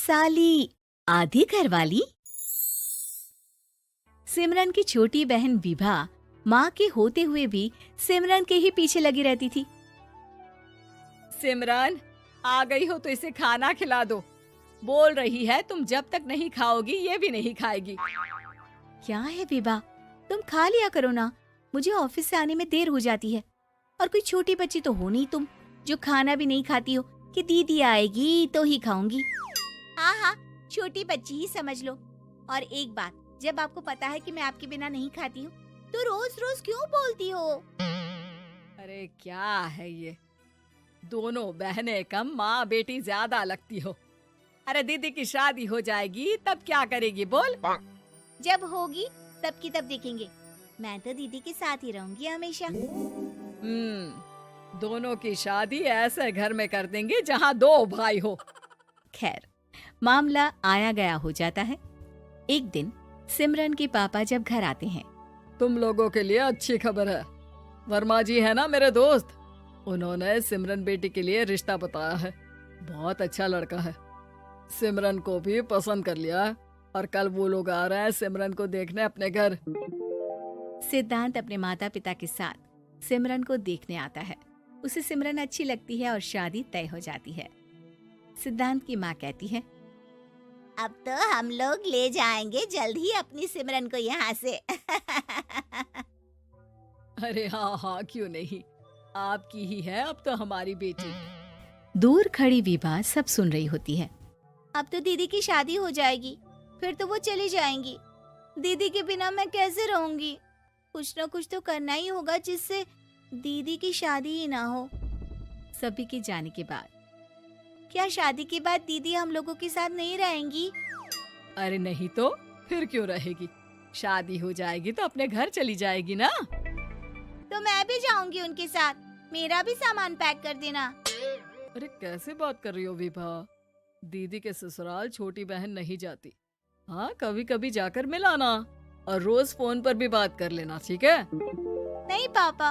साली आधी घरवाली। सिमरन की छोटी बहन विभा माँ के होते हुए भी सिमरन के ही पीछे लगी रहती थी। सिमरन, आ गई हो तो इसे खाना खिला दो। बोल रही है तुम जब तक नहीं खाओगी ये भी नहीं खाएगी। क्या है विभा, तुम खा लिया करो ना, मुझे ऑफिस से आने में देर हो जाती है। और कोई छोटी बच्ची तो हो नहीं तुम जो खाना भी नहीं खाती हो कि दीदी आएगी तो ही खाऊंगी। हाँ हाँ, छोटी बच्ची ही समझ लो। और एक बात, जब आपको पता है कि मैं आपके बिना नहीं खाती हूँ तो रोज रोज क्यों बोलती हो? अरे क्या है ये, दोनों बहनें कम माँ बेटी ज्यादा लगती हो। अरे दीदी की शादी हो जाएगी तब क्या करेगी बोल? जब होगी तब की तब देखेंगे। मैं तो दीदी के साथ ही रहूंगी हमेशा। दोनों की शादी ऐसे घर में कर देंगे जहाँ दो भाई हो। खैर, मामला आया गया हो जाता है। एक दिन सिमरन के पापा जब घर आते हैं, तुम लोगों के लिए अच्छी खबर है। वर्मा जी है ना मेरे दोस्त, उन्होंने सिमरन बेटी के लिए रिश्ता बताया है। बहुत अच्छा लड़का है, सिमरन को भी पसंद कर लिया है और कल वो लोग आ रहे हैं सिमरन को देखने अपने घर। सिद्धांत अपने माता पिता के साथ सिमरन को देखने आता है। उसे सिमरन अच्छी लगती है और शादी तय हो जाती है। सिद्धांत की माँ कहती है, अब तो हम लोग ले जाएंगे जल्द ही अपनी सिमरन को यहाँ से। अरे हाँ हाँ, क्यों नहीं, आपकी ही है अब तो हमारी बेटी। दूर खड़ी विभा सब सुन रही होती है। अब तो दीदी की शादी हो जाएगी, फिर तो वो चली जाएंगी। दीदी के बिना मैं कैसे रहूंगी? कुछ न कुछ तो करना ही होगा जिससे दीदी की शादी ही ना हो। सभी के जाने के बाद क्या शादी के बाद दीदी हम लोगों के साथ नहीं रहेंगी? अरे नहीं तो फिर क्यों रहेगी, शादी हो जाएगी तो अपने घर चली जाएगी ना। तो मैं भी जाऊंगी उनके साथ, मेरा भी सामान पैक कर देना। अरे कैसे बात कर रही हो विभा, दीदी के ससुराल छोटी बहन नहीं जाती। हाँ, कभी कभी जाकर मिलाना और रोज फोन पर भी बात कर लेना, ठीक है? नहीं पापा,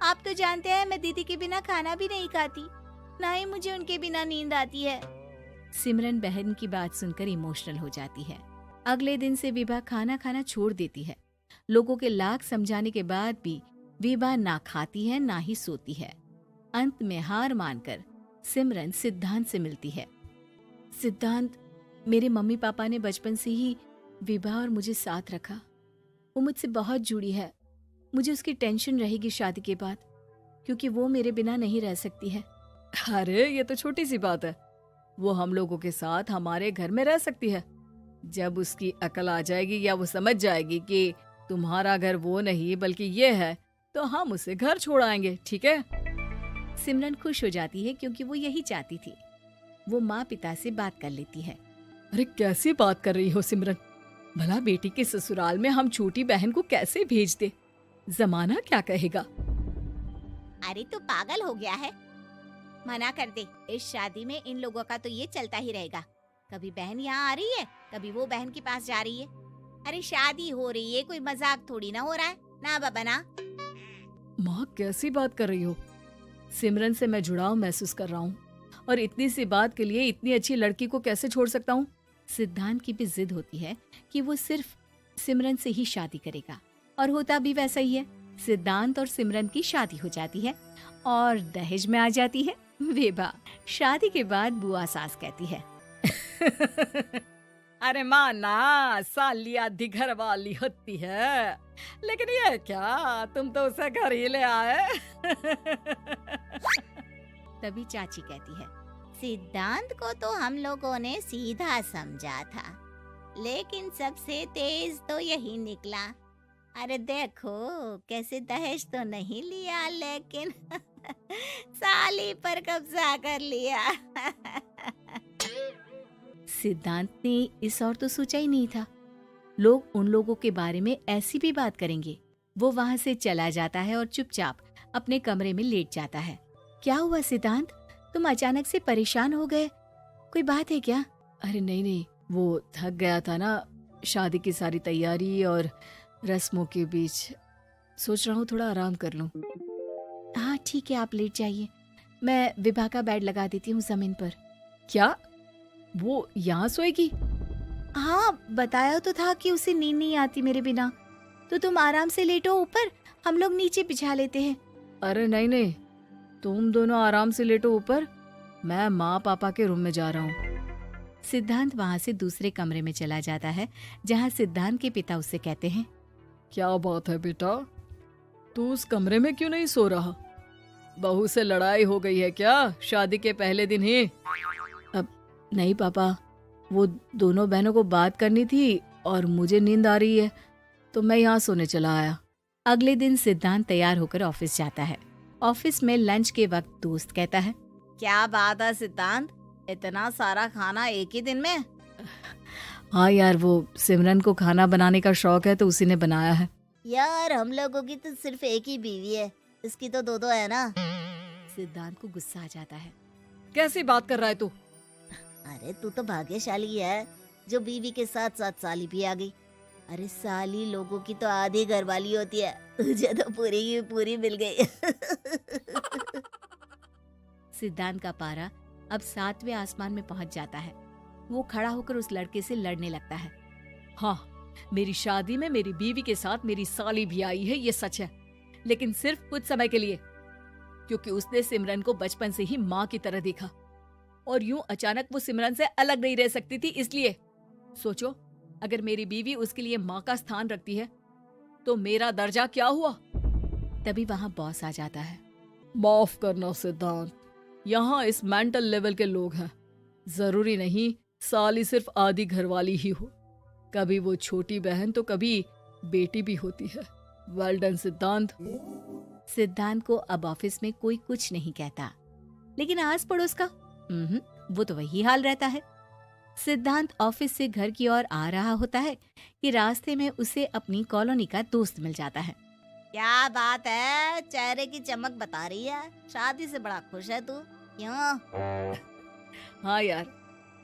आप तो जानते हैं मैं दीदी के बिना खाना भी नहीं खाती, ना ही मुझे उनके बिना नींद आती है। सिमरन बहन की बात सुनकर इमोशनल हो जाती है। अगले दिन से विभा खाना खाना छोड़ देती है। लोगों के लाख समझाने के बाद भी विभा ना खाती है ना ही सोती है। अंत में हार मानकर सिमरन सिद्धांत से मिलती है। सिद्धांत, मेरे मम्मी पापा ने बचपन से ही विभा और मुझे साथ रखा। वो मुझसे बहुत जुड़ी है। मुझे उसकी टेंशन रहेगी शादी के बाद, क्योंकि वो मेरे बिना नहीं रह सकती है। अरे ये तो छोटी सी बात है, वो हम लोगों के साथ हमारे घर में रह सकती है। जब उसकी अकल आ जाएगी या वो समझ जाएगी कि तुम्हारा घर वो नहीं बल्कि ये है, तो हम उसे घर छोड़ आएंगे, ठीक है? सिमरन खुश हो जाती है क्योंकि वो यही चाहती थी। वो माँ पिता से बात कर लेती है। अरे कैसी बात कर रही हो सिमरन, भला बेटी के ससुराल में हम छोटी बहन को कैसे भेज दे? जमाना क्या कहेगा? अरे तू पागल हो गया है, मना कर दे। इस शादी में इन लोगों का तो ये चलता ही रहेगा। कभी बहन यहाँ आ रही है, कभी वो बहन के पास जा रही है। अरे शादी हो रही है, कोई मजाक थोड़ी ना हो रहा है ना बाबा ना। माँ कैसी बात कर रही हो? सिमरन से मैं जुड़ाव महसूस कर रहा हूँ और इतनी सी बात के लिए इतनी अच्छी लड़की को कैसे छोड़ सकता हूँ? सिद्धांत की भी जिद होती है कि वो सिर्फ सिमरन से ही शादी करेगा, और होता भी वैसा ही है। सिद्धांत और सिमरन की शादी हो जाती है और दहेज में आ जाती है विभा। शादी के बाद बुआ सास कहती है, अरे माँ ना, साली आधी घर वाली होती है, लेकिन ये क्या, तुम तो उसे घर ही ले आए। तभी चाची कहती है, सिद्धांत को तो हम लोगों ने सीधा समझा था, लेकिन सबसे तेज तो यही निकला। अरे देखो कैसे दहेज तो नहीं लिया, लेकिन साली पर कब्जा कर लिया। सिद्धांत ने इस और तो सोचा ही नहीं था, लोग उन लोगों के बारे में ऐसी भी बात करेंगे। वो वहाँ से चला जाता है और चुपचाप अपने कमरे में लेट जाता है। क्या हुआ सिद्धांत, तुम अचानक से परेशान हो गए, कोई बात है क्या? अरे नहीं नहीं, वो थक गया था ना, शादी की सारी तैयारी और रस्मों के बीच, सोच रहा हूँ थोड़ा आराम कर लूं। हाँ ठीक है, आप लेट जाइए, मैं विभा का बेड लगा देती हूँ जमीन पर। क्या? वो यहाँ सोएगी? हाँ, बताया तो था कि उसे नींद नहीं आती मेरे बिना। तो तुम आराम से लेटो ऊपर, हम लोग नीचे बिछा लेते हैं। अरे नहीं नहीं, तुम दोनों आराम से लेटो ऊपर, मैं माँ पापा के रूम में जा रहा हूँ। सिद्धांत वहाँ से दूसरे कमरे में चला जाता है, जहाँ सिद्धांत के पिता उससे कहते हैं, क्या बात है बेटा, तू उस कमरे में क्यों नहीं सो रहा? बहू से लड़ाई हो गई है क्या शादी के पहले दिन ही? अब नहीं पापा, वो दोनों बहनों को बात करनी थी और मुझे नींद आ रही है, तो मैं यहाँ सोने चला आया। अगले दिन सिद्धांत तैयार होकर ऑफिस जाता है। ऑफिस में लंच के वक्त दोस्त कहता है, क्या बात है सिद्धांत, इतना सारा खाना एक ही दिन में? हाँ यार, वो सिमरन को खाना बनाने का शौक है तो उसी ने बनाया है। यार हम लोगों की तो सिर्फ एक ही बीवी है, इसकी तो दो है ना। सिद्धांत को गुस्सा आ जाता है। कैसी बात कर रहा है तू? अरे तू तो भाग्यशाली है जो बीवी के साथ साथ साली भी आ गई। अरे साली लोगों की तो आधी घरवाली होती है, तुझे तो पूरी की पूरी मिल गई। सिद्धांत का पारा अब 7वें आसमान में पहुंच जाता है। वो खड़ा होकर उस लड़के से लड़ने लगता है। हाँ, मेरी शादी में मेरी बीवी के साथ मेरी साली भी आई है, ये सच है, लेकिन सिर्फ कुछ समय के लिए, क्योंकि उसने सिमरन को बचपन से ही माँ की तरह देखा और यूं अचानक वो सिमरन से अलग नहीं रह सकती थी। इसलिए सोचो, अगर मेरी बीवी उसके लिए माँ का स्थान रखती है तो मेरा दर्जा क्या हुआ? तभी वहाँ बॉस आ जाता है। माफ करना सिद्धांत, यहाँ इस मेंटल लेवल के लोग हैं, जरूरी नहीं साली सिर्फ आधी घरवाली ही हो, कभी वो छोटी बहन तो कभी बेटी भी होती है। वेल डन सिद्धांत। सिद्धांत को अब ऑफिस में कोई कुछ नहीं कहता, लेकिन आस पड़ोस का वो तो वही हाल रहता है। सिद्धांत ऑफिस से घर की ओर आ रहा होता है कि रास्ते में उसे अपनी कॉलोनी का दोस्त मिल जाता है। क्या बात है, चेहरे की चमक बता रही है, शादी से बड़ा खुश है तू, क्यों? हाँ यार,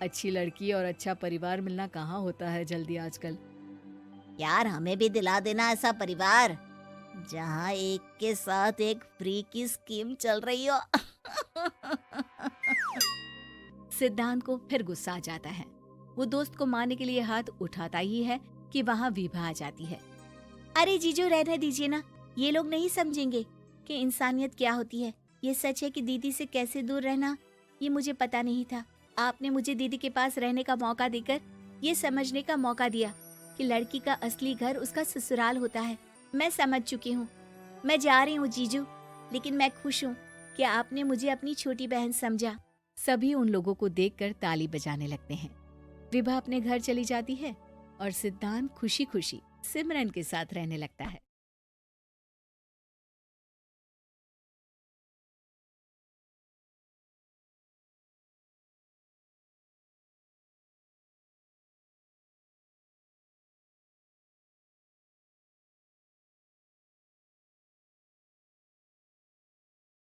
अच्छी लड़की और अच्छा परिवार मिलना कहाँ होता है जल्दी आजकल। यार हमें भी दिला देना ऐसा परिवार जहाँ एक के साथ एक फ्री की स्कीम चल रही हो। सिद्धांत को फिर गुस्सा आ जाता है। वो दोस्त को मारने के लिए हाथ उठाता ही है कि वहाँ विभा आ जाती है। अरे जीजू, रहने दीजिए ना, ये लोग नहीं समझेंगे कि इंसानियत क्या होती है। ये सच है कि दीदी से कैसे दूर रहना, ये मुझे पता नहीं था। आपने मुझे दीदी के पास रहने का मौका देकर ये समझने का मौका दिया कि लड़की का असली घर उसका ससुराल होता है। मैं समझ चुकी हूँ, मैं जा रही हूँ जीजू, लेकिन मैं खुश हूँ कि आपने मुझे अपनी छोटी बहन समझा। सभी उन लोगों को देखकर ताली बजाने लगते हैं। विभा अपने घर चली जाती है और सिद्धांत खुशी खुशी सिमरन के साथ रहने लगता है।